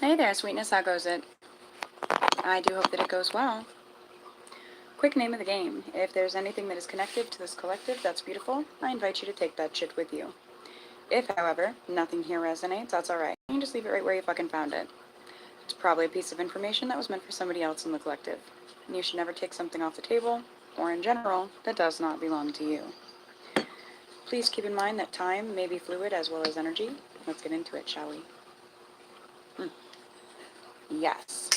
Hey there, sweetness, how goes it? I do hope that it goes well. Quick name of the game. If there's anything that is connected to this collective, that's beautiful. I invite you to take that shit with you. If, however, nothing here resonates, that's alright. You can just leave it right where you fucking found it. It's probably a piece of information that was meant for somebody else in the collective. And you should never take something off the table, or in general, that does not belong to you. Please keep in mind that time may be fluid as well as energy. Let's get into it, shall we? Yes.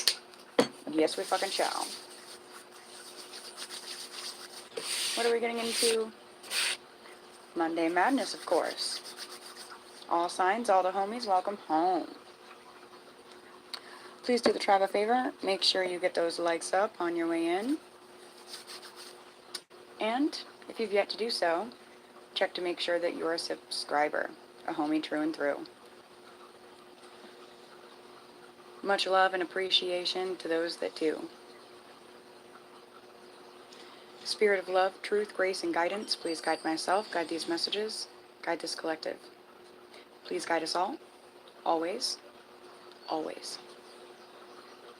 Yes, we fucking shall. What are we getting into? Monday Madness, of course. All signs, all the homies, welcome home. Please do the tribe a favor. Make sure you get those likes up on your way in. And if you've yet to do so, check to make sure that you're a subscriber, a homie true and through. Much love and appreciation to those that do. Spirit of love, truth, grace, and guidance, please guide myself, guide these messages, guide this collective. Please guide us all, always, always.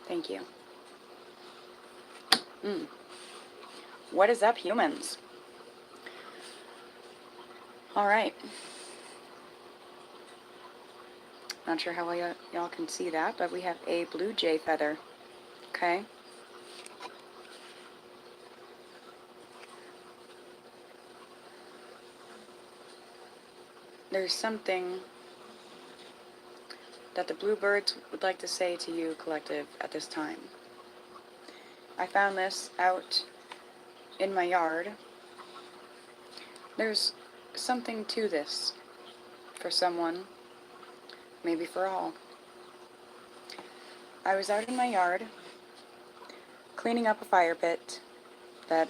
Thank you. What is up, humans? Alright. Not sure how well y'all can see that, but we have a blue jay feather. Okay? There's something that the bluebirds would like to say to you, collective, at this time. I found this out in my yard. There's something to this for someone, maybe for all. I was out in my yard cleaning up a fire pit that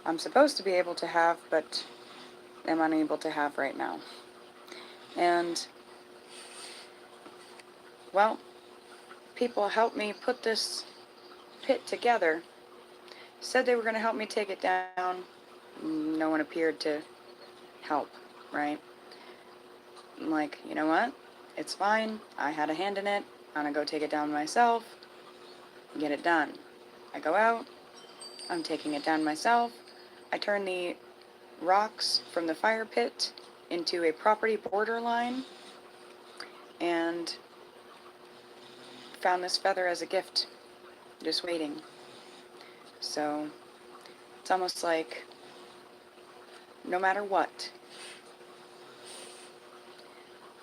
I'm supposed to be able to have, but am unable to have right now. And, well, people helped me put this pit together. Said they were going to help me take it down. No one appeared to help, right? I'm like, you know what? It's fine. I had a hand in it. I'm going to go take it down myself. Get it done. I go out. I'm taking it down myself. I turn the rocks from the fire pit into a property borderline and found this feather as a gift, just waiting. So it's almost like no matter what,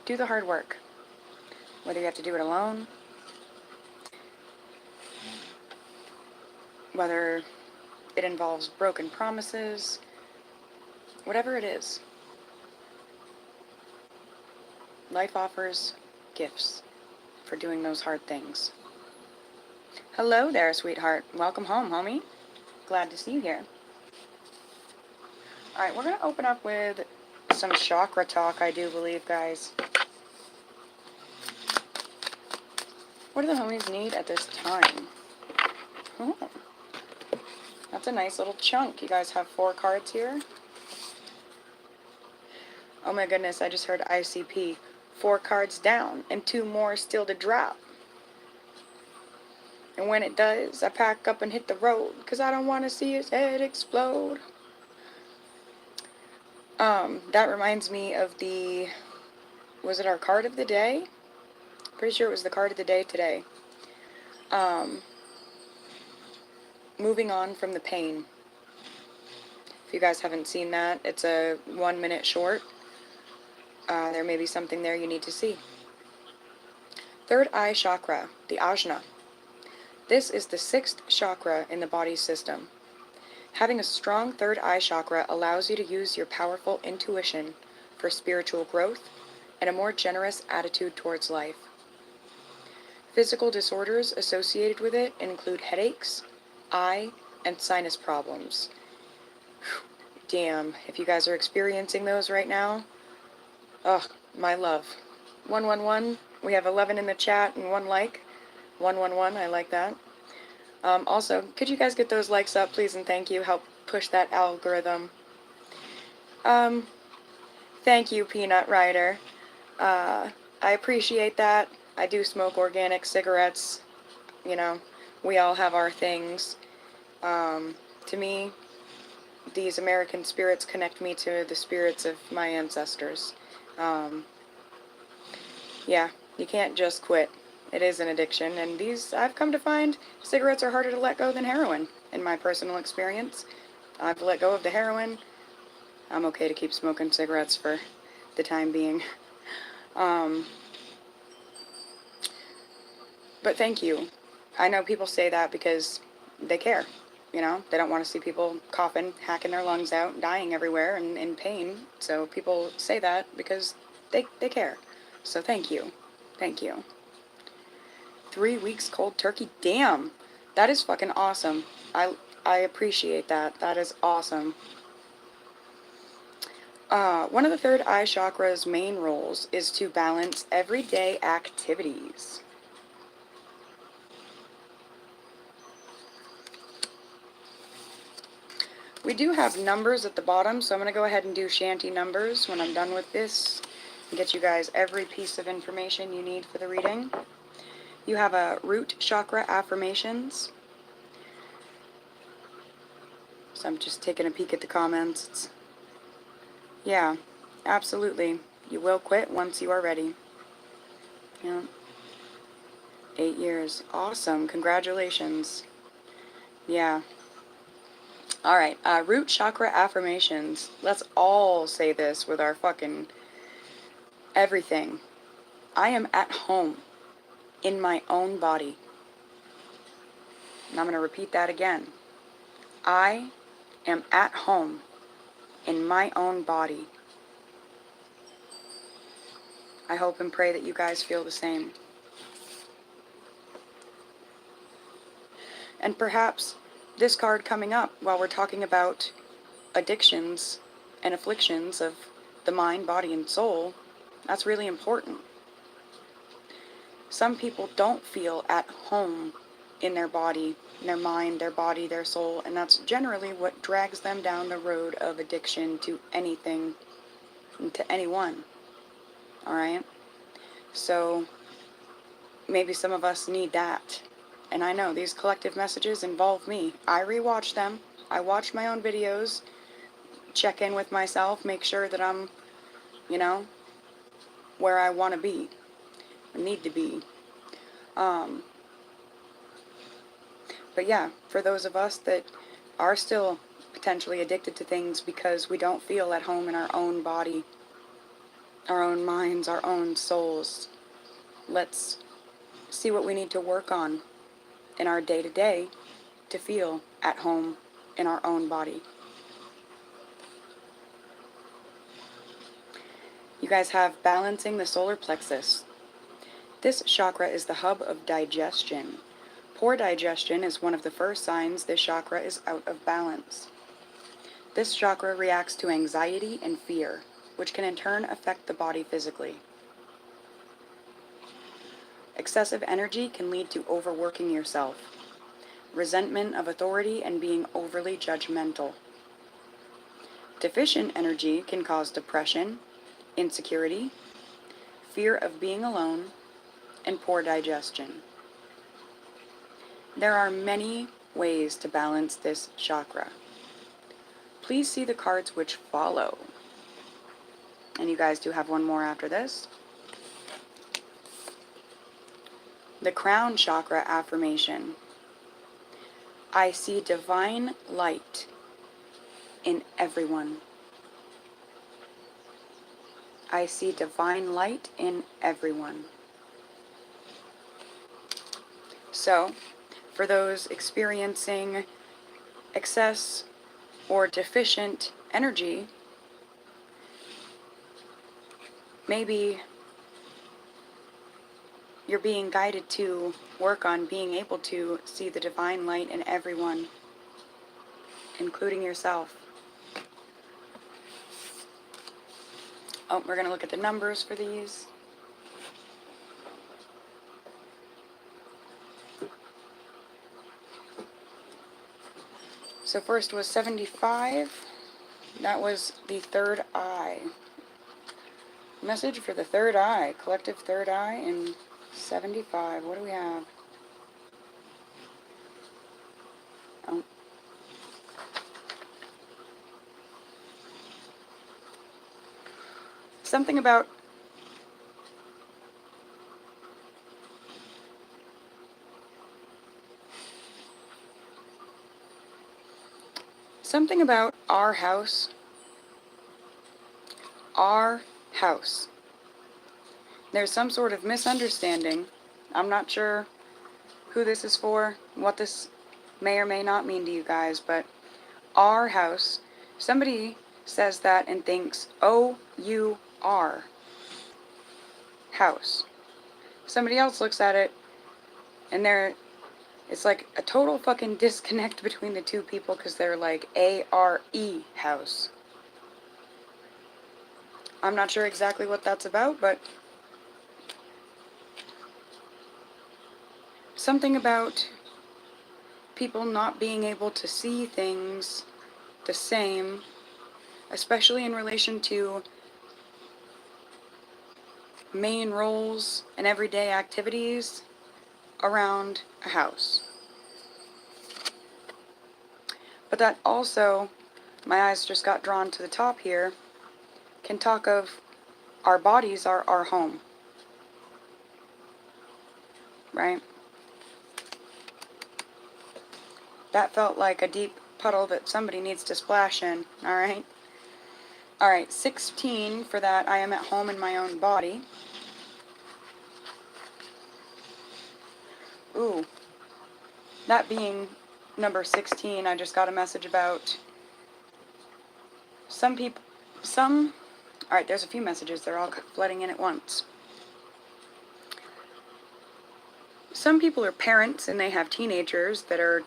do the hard work. Whether you have to do it alone, whether it involves broken promises, whatever it is, life offers gifts for doing those hard things. Hello there, sweetheart. Welcome home, homie. Glad to see you here. Alright, we're going to open up with some chakra talk, I do believe, guys. What do the homies need at this time? Oh, that's a nice little chunk. You guys have 4 cards here. Oh my goodness, I just heard ICP. 4 cards down and 2 more still to drop. And when it does, I pack up and hit the road, 'cause I don't want to see his head explode. That reminds me of the, was it our card of the day? Pretty sure it was the card of the day today. Moving on from the pain. If you guys haven't seen that, it's a 1-minute short. There may be something there you need to see. Third eye chakra, the ajna. This is the 6th chakra in the body system. Having a strong third eye chakra allows you to use your powerful intuition for spiritual growth and a more generous attitude towards life. Physical disorders associated with it include headaches, eye, and sinus problems. Damn, if you guys are experiencing those right now, ugh, my love. 111, we have 11 in the chat and 1 like. 111, I like that. Also, could you guys get those likes up, please, and thank you. Help push that algorithm. Thank you, Peanut Rider. I appreciate that. I do smoke organic cigarettes. You know, we all have our things. To me, these American spirits connect me to the spirits of my ancestors. Um, yeah, you can't just quit. It is an addiction, and these, I've come to find, cigarettes are harder to let go than heroin, in my personal experience. I've let go of the heroin. I'm okay to keep smoking cigarettes for the time being. Um, but thank you. I know people say that because they care. You know, they don't want to see people coughing, hacking their lungs out, dying everywhere and in pain. So people say that because they care. So thank you. Thank you. 3 weeks cold turkey. Damn. That is fucking awesome. I appreciate that. That is awesome. One of the third eye chakra's main roles is to balance everyday activities. We do have numbers at the bottom, so I'm going to go ahead and do Shanty numbers when I'm done with this and get you guys every piece of information you need for the reading. You have a root chakra affirmations. So I'm just taking a peek at the comments. Yeah, absolutely. You will quit once you are ready. Yeah. 8 years. Awesome. Congratulations. Yeah. Alright, root chakra affirmations. Let's all say this with our fucking everything. I am at home in my own body. And I'm going to repeat that again. I am at home in my own body. I hope and pray that you guys feel the same. And perhaps this card coming up while we're talking about addictions and afflictions of the mind, body, and soul, that's really important. Some people don't feel at home in their body, their mind, their body, their soul, and that's generally what drags them down the road of addiction to anything and to anyone. Alright? So maybe some of us need that. And I know these collective messages involve me. I rewatch them. I watch my own videos, check in with myself, make sure that I'm, you know, where I want to be, need to be. But yeah, for those of us that are still potentially addicted to things because we don't feel at home in our own body, our own minds, our own souls, let's see what we need to work on in our day-to-day to feel at home in our own body. You guys have balancing the solar plexus. This chakra is the hub of digestion. Poor digestion is one of the first signs this chakra is out of balance. This chakra reacts to anxiety and fear, which can in turn affect the body physically. Excessive energy can lead to overworking yourself, resentment of authority, and being overly judgmental. Deficient energy can cause depression, insecurity, fear of being alone, and poor digestion. There are many ways to balance this chakra. Please see the cards which follow. And you guys do have one more after this. The crown chakra affirmation. I see divine light in everyone. I see divine light in everyone. So, for those experiencing excess or deficient energy, maybe you're being guided to work on being able to see the divine light in everyone, including yourself. Oh, we're going to look at the numbers for these. So first was 75. That was the third eye. Message for the third eye, collective third eye in 75. What do we have? Oh. Something about our house. Our house. There's some sort of misunderstanding. I'm not sure who this is for, what this may or may not mean to you guys, but our house. Somebody says that and thinks, oh, you are house. Somebody else looks at it and it's like a total fucking disconnect between the two people because they're like A-R-E house. I'm not sure exactly what that's about, but something about people not being able to see things the same, especially in relation to main roles and everyday activities around a house. But that also, my eyes just got drawn to the top here, can talk of our bodies are our home. Right? That felt like a deep puddle that somebody needs to splash in. Alright? Alright, 16 for that. I am at home in my own body. Ooh. That being number 16, I just got a message about alright, there's a few messages. They're all flooding in at once. Some people are parents and they have teenagers that are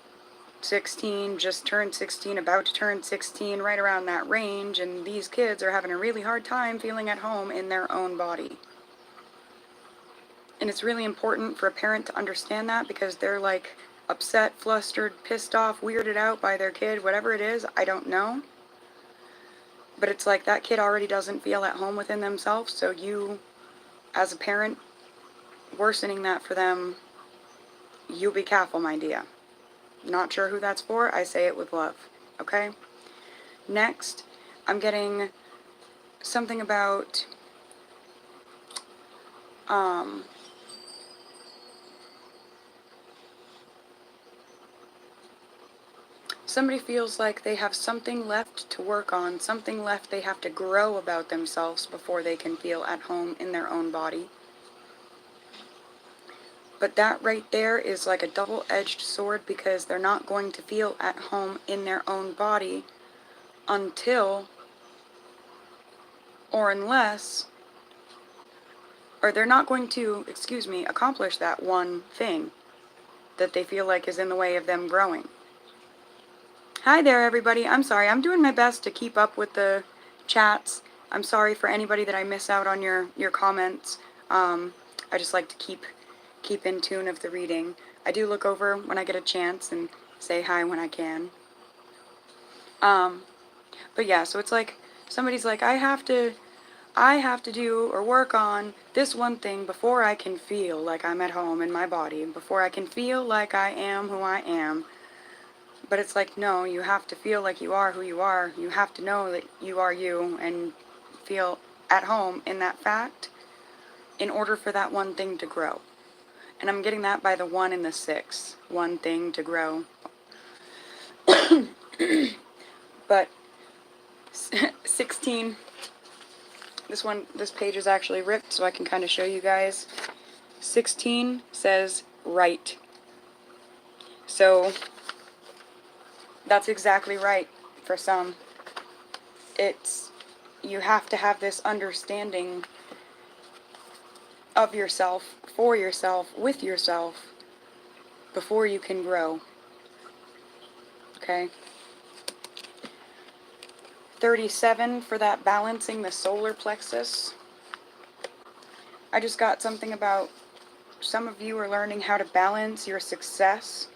16, just turned 16, about to turn 16, right around that range, and these kids are having a really hard time feeling at home in their own body. And it's really important for a parent to understand that because they're like upset, flustered, pissed off, weirded out by their kid, whatever it is, I don't know. But it's like that kid already doesn't feel at home within themselves, so you, as a parent, worsening that for them, you be careful, my dear. Not sure who that's for, I say it with love, okay? Next, I'm getting something about, somebody feels like they have something left to work on, something left they have to grow about themselves before they can feel at home in their own body. But that right there is like a double-edged sword because they're not going to feel at home in their own body until, or unless, or they're not going to, accomplish that one thing that they feel like is in the way of them growing. Hi there, everybody. I'm sorry. I'm doing my best to keep up with the chats. I'm sorry for anybody that I miss out on your comments. I just like to keep in tune of the reading. I do look over when I get a chance and say hi when I can. But yeah, so it's like somebody's like, I have to do or work on this one thing before I can feel like I'm at home in my body, before I can feel like I am who I am. But it's like, no, you have to feel like you are who you are. You have to know that you are you and feel at home in that fact in order for that one thing to grow. And I'm getting that by the 1 and the 6. One thing to grow. But 16, this page is actually ripped so I can kind of show you guys. 16 says right. So that's exactly right for some. You have to have this understanding of yourself, for yourself, with yourself, before you can grow. Okay? 37 for that balancing the solar plexus. I just got something about some of you are learning how to balance your success.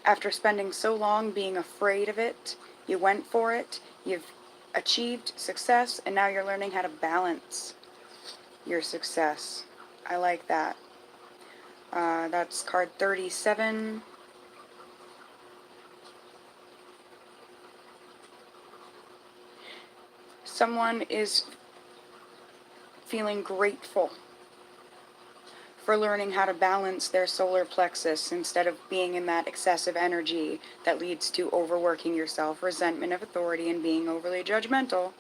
After spending so long being afraid of it, you went for it, you've achieved success, and now you're learning how to balance your success. I like that. That's card 37. Someone is feeling grateful for learning how to balance their solar plexus instead of being in that excessive energy that leads to overworking yourself, resentment of authority, and being overly judgmental,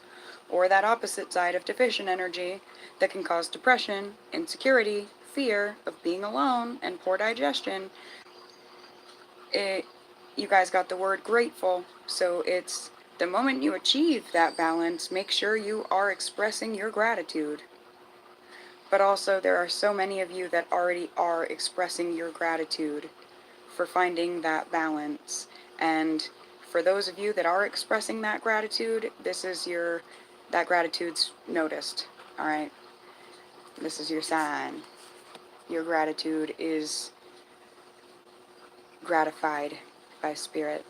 or that opposite side of deficient energy that can cause depression, insecurity, fear of being alone, and poor digestion. You guys got the word grateful, so it's the moment you achieve that balance, make sure you are expressing your gratitude. But also, there are so many of you that already are expressing your gratitude for finding that balance. And for those of you that are expressing that gratitude, that gratitude's noticed. Alright? This is your sign. Your gratitude is gratified by Spirit.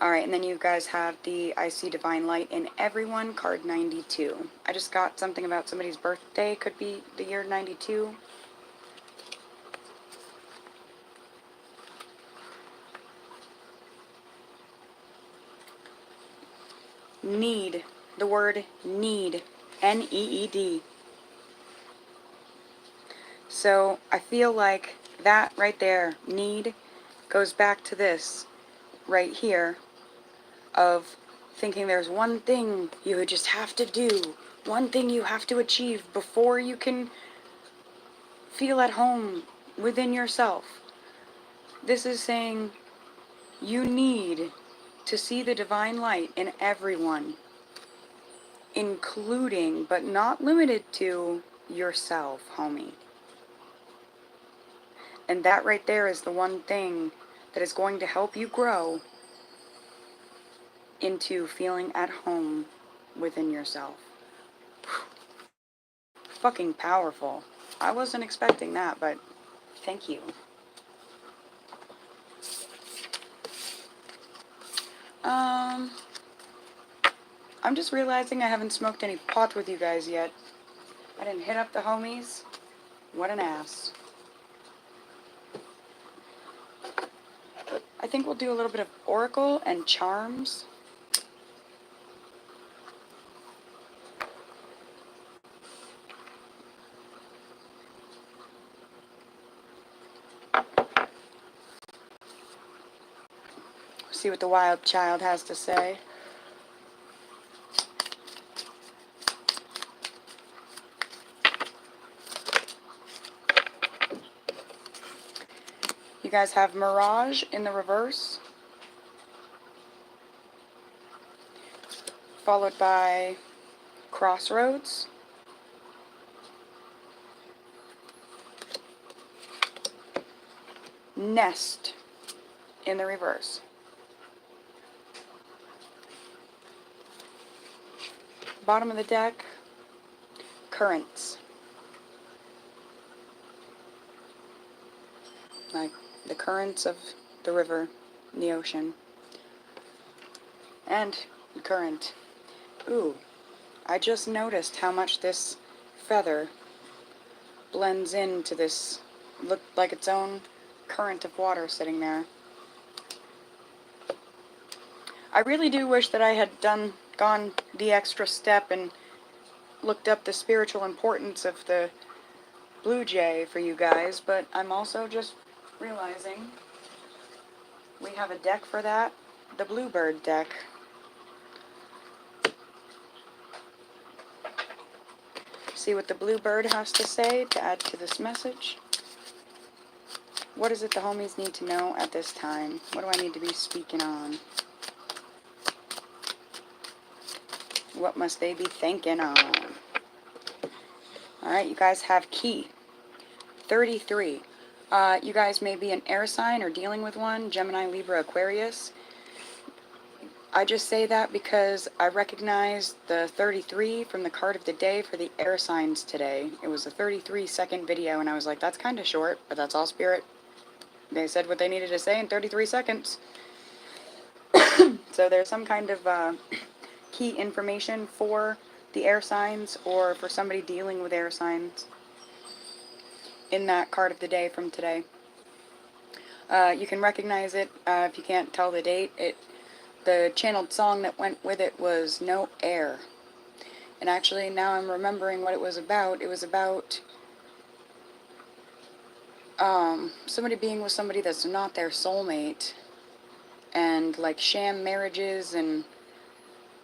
Alright, and then you guys have the I See Divine Light in Everyone, card 92. I just got something about somebody's birthday. Could be the year 92. Need. The word need. N-E-E-D. So I feel like that right there, need, goes back to this right here of thinking there's one thing you just have to do, one thing you have to achieve before you can feel at home within yourself. This is saying you need to see the divine light in everyone, including but not limited to yourself, homie. And that right there is the one thing that is going to help you grow into feeling at home within yourself. Fucking powerful. I wasn't expecting that, but thank you. I'm just realizing I haven't smoked any pot with you guys yet. I didn't hit up the homies. What an ass. I think we'll do a little bit of Oracle and Charms. See what the wild child has to say. You guys have Mirage in the reverse, followed by Crossroads, Nest in the reverse. Bottom of the deck, Currents. Like the currents of the river, the ocean. And current. Ooh, I just noticed how much this feather blends into this, look like its own current of water sitting there. I really do wish that I had gone the extra step and looked up the spiritual importance of the blue jay for you guys, but I'm also just realizing we have a deck for that, the bluebird deck. See what the bluebird has to say to add to this message. What is it the homies need to know at this time? What do I need to be speaking on? What must they be thinking on? Alright, you guys have key 33. You guys may be an air sign or dealing with one, Gemini, Libra, Aquarius. I just say that because I recognize the 33 from the card of the day for the air signs today. It was a 33-second video, and I was like, that's kind of short, but that's all Spirit. They said what they needed to say in 33 seconds. So there's some kind of key information for the air signs or for somebody dealing with air signs. in that card of the day from today. You can recognize it if you can't tell the date. The channeled song that went with it was No Air. And actually, now I'm remembering what it was about. It was about somebody being with somebody that's not their soulmate, and like sham marriages and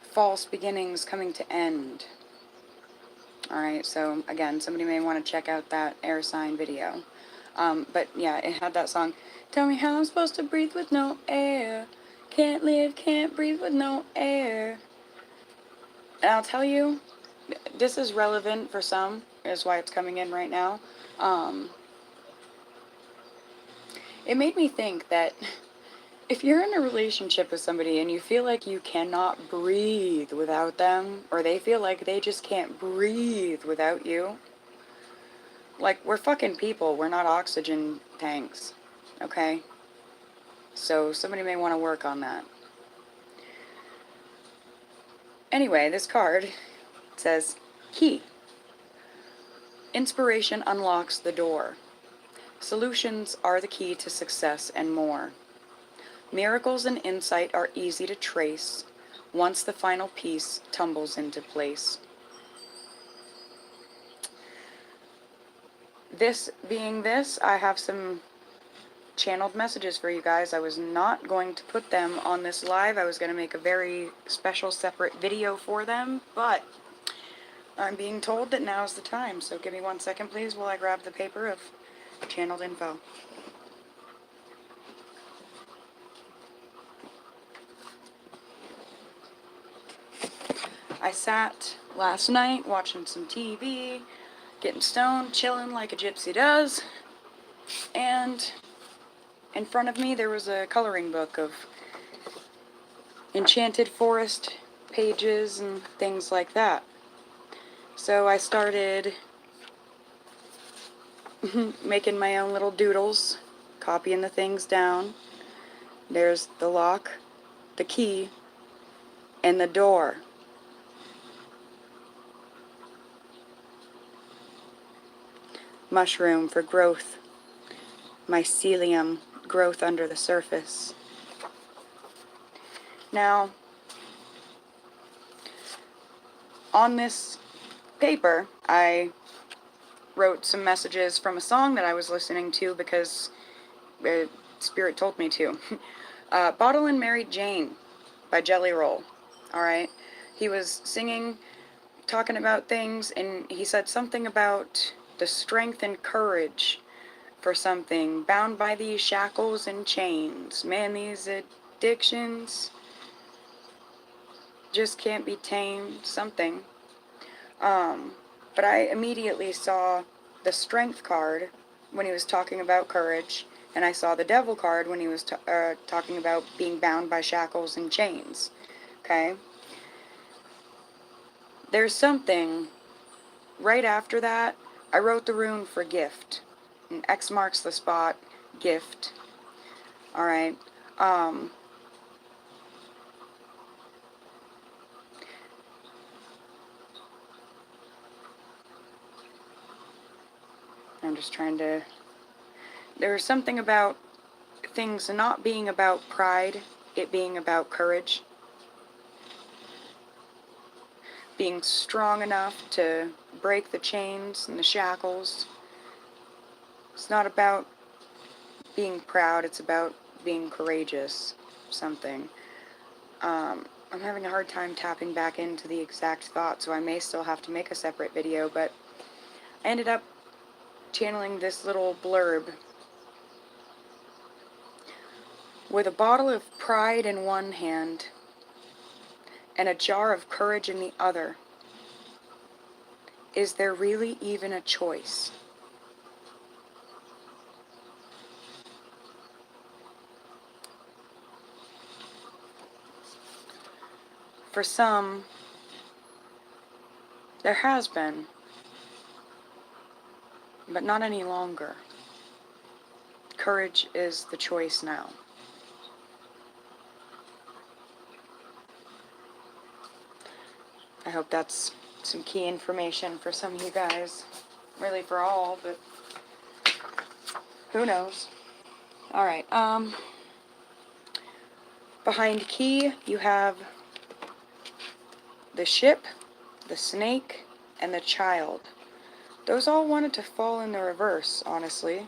false beginnings coming to end. Alright, so again, somebody may want to check out that air sign video. But yeah, it had that song, tell me how I'm supposed to breathe with no air. Can't live, can't breathe with no air. And I'll tell you, this is relevant for some, is why it's coming in right now. It made me think that if you're in a relationship with somebody and you feel like you cannot breathe without them, or they feel like they just can't breathe without you, like, we're fucking people, we're not oxygen tanks, okay? So somebody may want to work on that. Anyway, this card says, Key. Inspiration unlocks the door. Solutions are the key to success and more. Miracles and insight are easy to trace once the final piece tumbles into place. This being this, I have some channeled messages for you guys. I was not going to put them on this live. I was going to make a very special separate video for them, but I'm being told that now's the time. So give me 1 second, please, while I grab the paper of channeled info. I sat last night watching some TV, getting stoned, chilling like a gypsy does, and in front of me there was a coloring book of enchanted forest pages and things like that. So I started making my own little doodles, copying the things down. There's the lock, the key, and the door. Mushroom for growth. Mycelium, growth under the surface. Now, on this paper, I wrote some messages from a song that I was listening to because Spirit told me to. Bottle and Mary Jane by Jelly Roll. Alright? He was singing, talking about things, and he said something about the strength and courage for something, bound by these shackles and chains. Man, these addictions just can't be tamed. Something. But I immediately saw the strength card when he was talking about courage, and I saw the devil card when he was talking about being bound by shackles and chains. Okay? There's something right after that. I wrote the rune for gift. And X marks the spot, gift. Alright. I'm just trying to... There's something about things not being about pride, it being about courage. Being strong enough to break the chains and the shackles. It's not about being proud, it's about being courageous. Something. I'm having a hard time tapping back into the exact thought, so I may still have to make a separate video, but I ended up channeling this little blurb. With a bottle of pride in one hand and a jar of courage in the other, is there really even a choice? For some, there has been, but not any longer. Courage is the choice now. I hope that's some key information for some of you guys. Really for all, but Who knows? Alright, behind key, you have the ship, the snake, and the child. Those all wanted to fall in the reverse, honestly.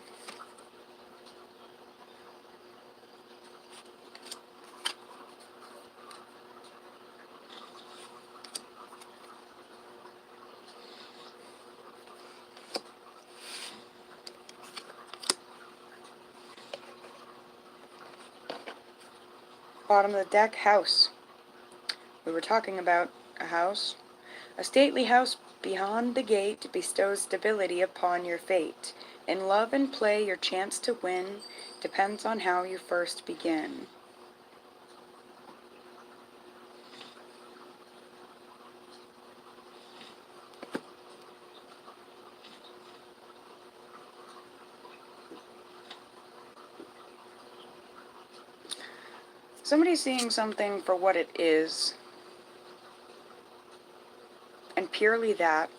Bottom of the deck, house. We were talking about a house. A stately house beyond the gate bestows stability upon your fate. In love and play, your chance to win depends on how you first begin. Somebody's seeing something for what it is, and purely that.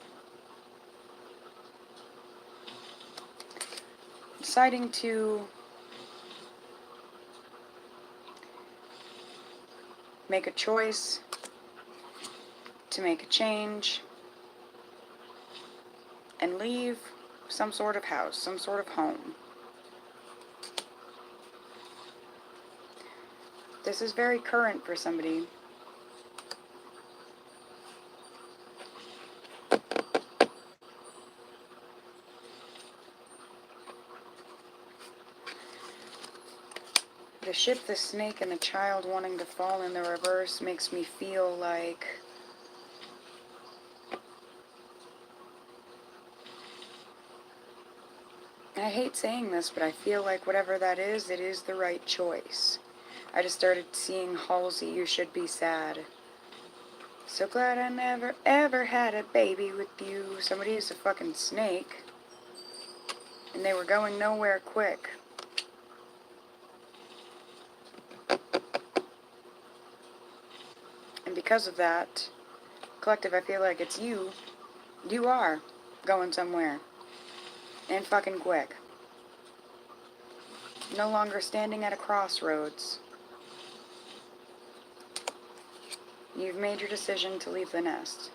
Deciding to make a choice, to make a change, and leave some sort of house, some sort of home. This is very current for somebody. The ship, the snake, and the child wanting to fall in the reverse makes me feel like I hate saying this, but I feel like whatever that is, it is the right choice. I just started seeing Halsey, you should be sad. So glad I never ever had a baby with you. Somebody is a fucking snake. And they were going nowhere quick. And because of that, collective, I feel like it's you. You are going somewhere. And fucking quick. No longer standing at a crossroads. You've made your decision to leave the nest.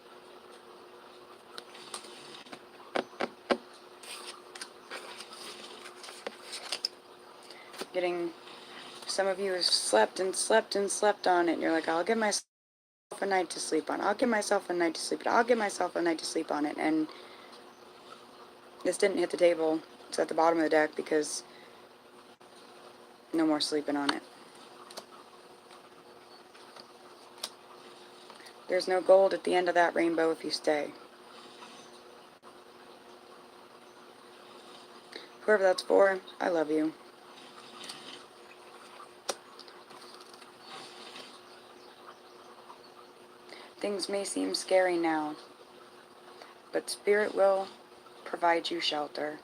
Getting, some of you have slept and slept and slept on it, and you're like, I'll give myself a night to sleep on. I'll give myself a night to sleep on. I'll give myself a night to sleep on it. And this didn't hit the table. It's at the bottom of the deck because no more sleeping on it. There's no gold at the end of that rainbow if you stay. Whoever that's for, I love you. Things may seem scary now, but Spirit will provide you shelter.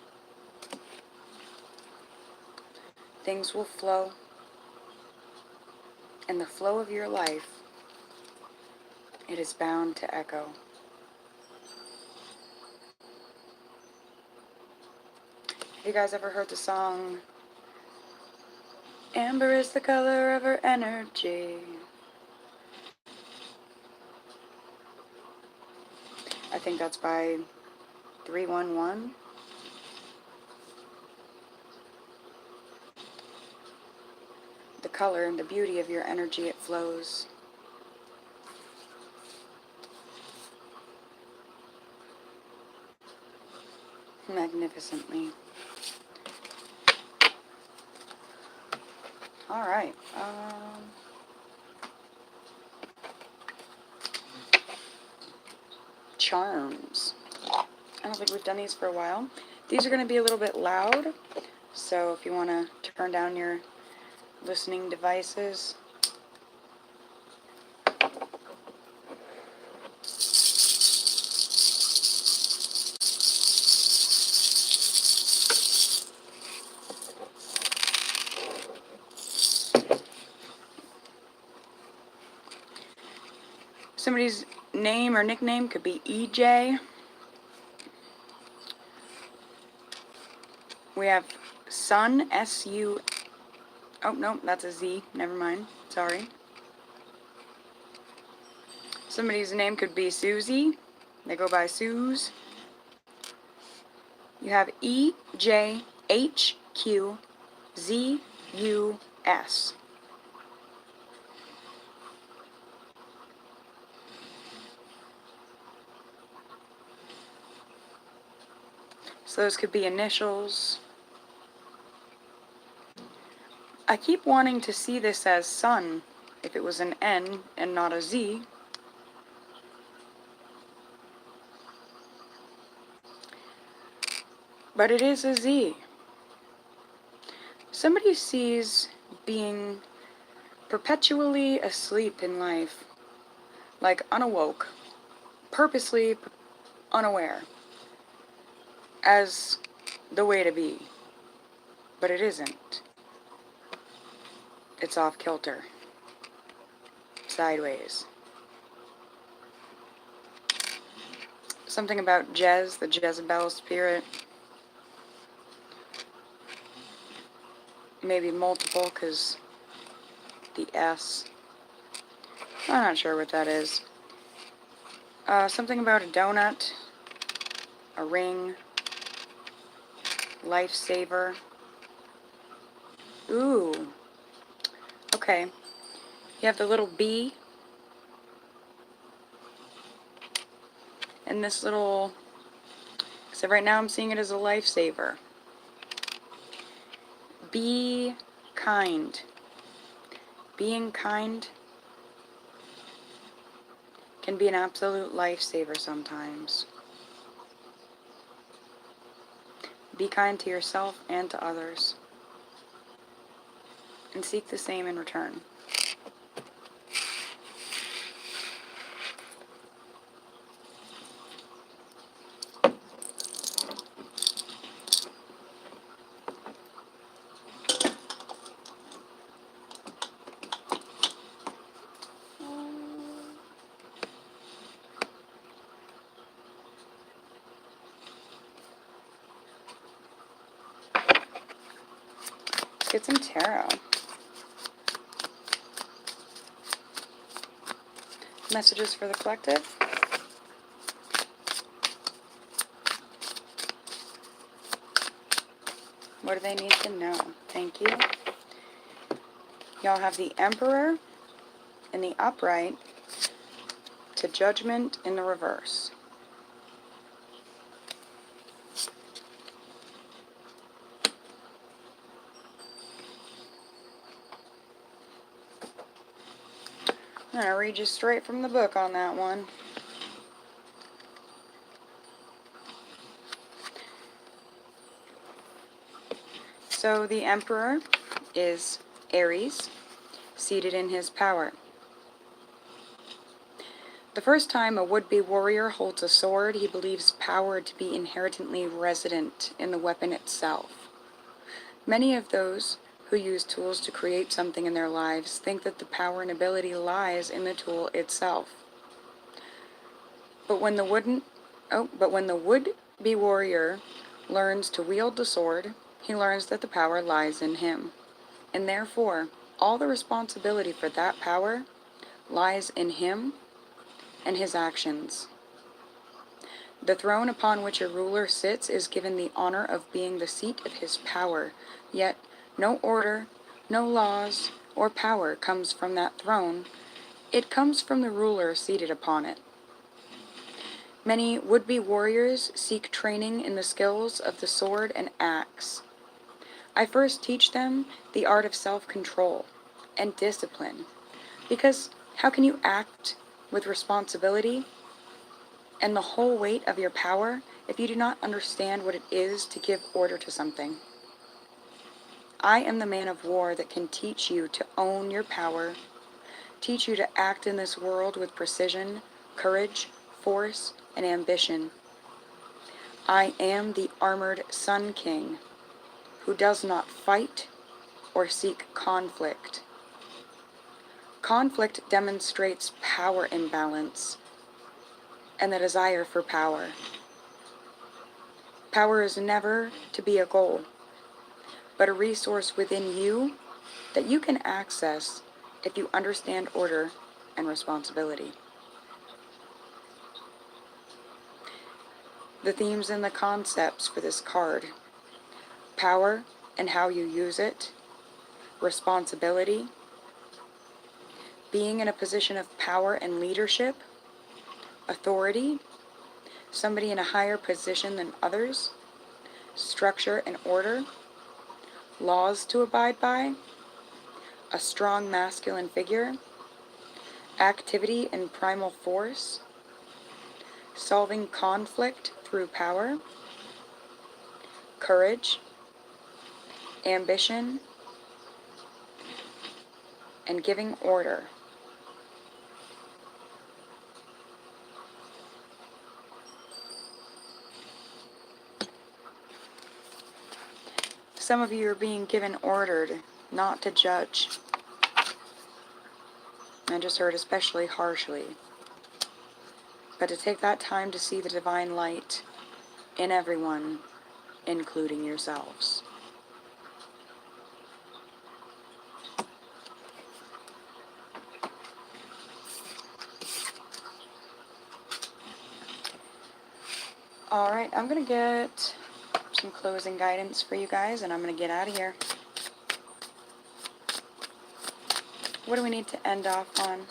Things will flow, and the flow of your life, it is bound to echo. Have you guys ever heard the song, Amber is the color of her energy? I think that's by 311. The color and the beauty of your energy, it flows. Magnificently. Alright. Charms. I don't think we've done these for a while. These are going to be a little bit loud, so if you want to turn down your listening devices. Somebody's name or nickname could be EJ. We have Sun, S-U... Oh, no, that's a Z. Never mind. Sorry. Somebody's name could be Susie. They go by Suze. You have E-J-H-Q-Z-U-S. So those could be initials. I keep wanting to see this as sun, if it was an N and not a Z. But it is a Z. Somebody sees being perpetually asleep in life, like unawoke, purposely unaware, as the way to be. But it isn't. It's off kilter. Sideways. Something about Jez, the Jezebel spirit. Maybe multiple, because the S. I'm not sure what that is. Something about a donut, a ring, lifesaver. Ooh. Okay. You have the little B. And this little... So right now I'm seeing it as a lifesaver. Be kind. Being kind can be an absolute lifesaver sometimes. Be kind to yourself and to others. And seek the same in return. Let's get some tarot. Messages for the collective. What do they need to know? Thank you. Y'all have the Emperor in the upright to Judgment in the reverse. I'm going to read you straight from the book on that one. So the Emperor is Aries, seated in his power. The first time a would-be warrior holds a sword, he believes power to be inherently resident in the weapon itself. Many of those who use tools to create something in their lives think that the power and ability lies in the tool itself. But when the would-be warrior learns to wield the sword, he learns that the power lies in him, and therefore all the responsibility for that power lies in him and his actions. The throne upon which a ruler sits is given the honor of being the seat of his power, yet no order, no laws, or power comes from that throne. It comes from the ruler seated upon it. Many would-be warriors seek training in the skills of the sword and axe. I first teach them the art of self-control and discipline, because how can you act with responsibility and the whole weight of your power if you do not understand what it is to give order to something? I am the man of war that can teach you to own your power, teach you to act in this world with precision, courage, force, and ambition. I am the armored Sun King, who does not fight or seek conflict. Conflict demonstrates power imbalance and the desire for power. Power is never to be a goal. but a resource within you that you can access if you understand order and responsibility. The themes and the concepts for this card: power and how you use it, responsibility, being in a position of power and leadership, authority, somebody in a higher position than others, structure and order, laws to abide by, a strong masculine figure, activity and primal force, solving conflict through power, courage, ambition, and giving order. Some of you are being given ordered not to judge. I just heard especially harshly. But to take that time to see the divine light in everyone, including yourselves. Alright, I'm going to get some closing guidance for you guys, and I'm going to get out of here. What do we need to end off on?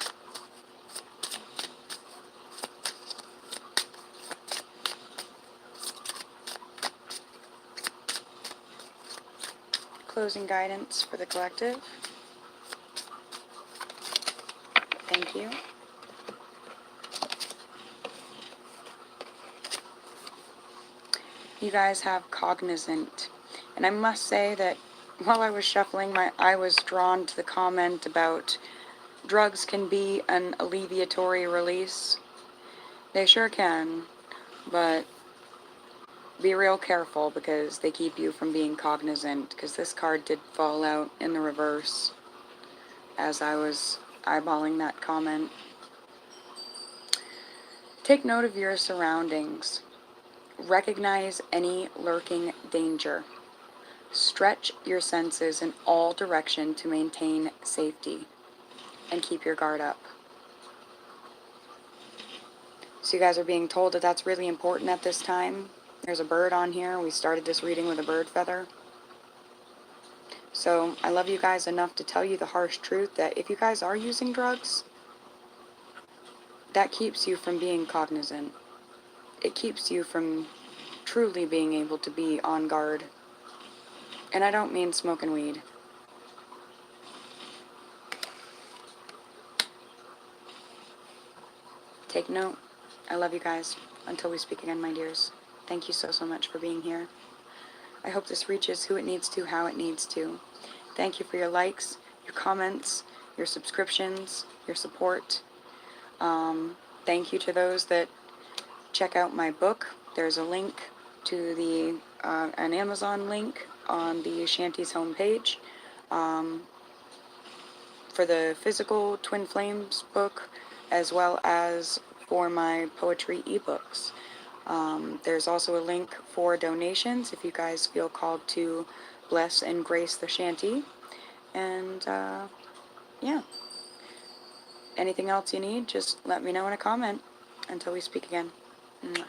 Closing guidance for the collective. Thank you. You guys have cognizant. And I must say that while I was shuffling, my eye was drawn to the comment about drugs can be an alleviatory release. They sure can, but be real careful because they keep you from being cognizant, because this card did fall out in the reverse as I was eyeballing that comment. Take note of your surroundings. Recognize any lurking danger. Stretch your senses in all direction to maintain safety and keep your guard up. So you guys are being told that that's really important at this time. There's a bird on here. We started this reading with a bird feather. So I love you guys enough to tell you the harsh truth that if you guys are using drugs, that keeps you from being cognizant. It keeps you from truly being able to be on guard. And I don't mean smoking weed. Take note. I love you guys. Until we speak again, my dears. Thank you so, so much for being here. I hope this reaches who it needs to, how it needs to. Thank you for your likes, your comments, your subscriptions, your support. Thank you to those that check out my book. There's a link to an Amazon link on the Shanty's homepage for the physical Twin Flames book, as well as for my poetry ebooks. There's also a link for donations if you guys feel called to bless and grace the Shanty. And yeah, anything else you need, just let me know in a comment. Until we speak again. Mwah.